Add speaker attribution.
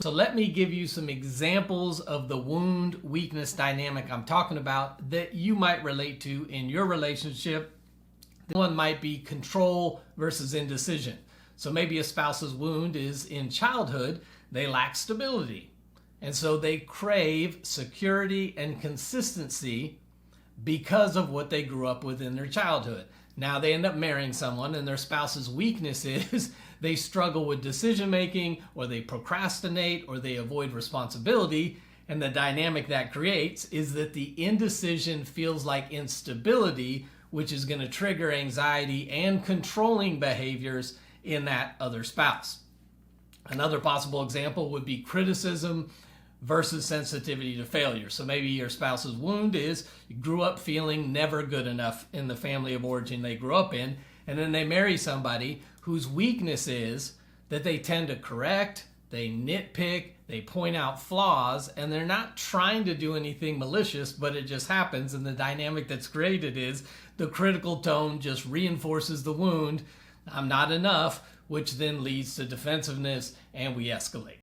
Speaker 1: So let me give you some examples of the wound-weakness dynamic I'm talking about that you might relate to in your relationship. One might be control versus indecision. So maybe a spouse's wound is in childhood, they lack stability. And so they crave security and consistency because of what they grew up with in their childhood. Now they end up marrying someone and their spouse's weakness is they struggle with decision making, or they procrastinate, or they avoid responsibility. And the dynamic that creates is that the indecision feels like instability, which is going to trigger anxiety and controlling behaviors in that other spouse. Another possible example would be criticism versus sensitivity to failure. So maybe your spouse's wound is you grew up feeling never good enough in the family of origin they grew up in, and then they marry somebody whose weakness is that they tend to correct, they nitpick, they point out flaws, and they're not trying to do anything malicious, but it just happens, and the dynamic that's created is the critical tone just reinforces the wound, I'm not enough, which then leads to defensiveness, and we escalate.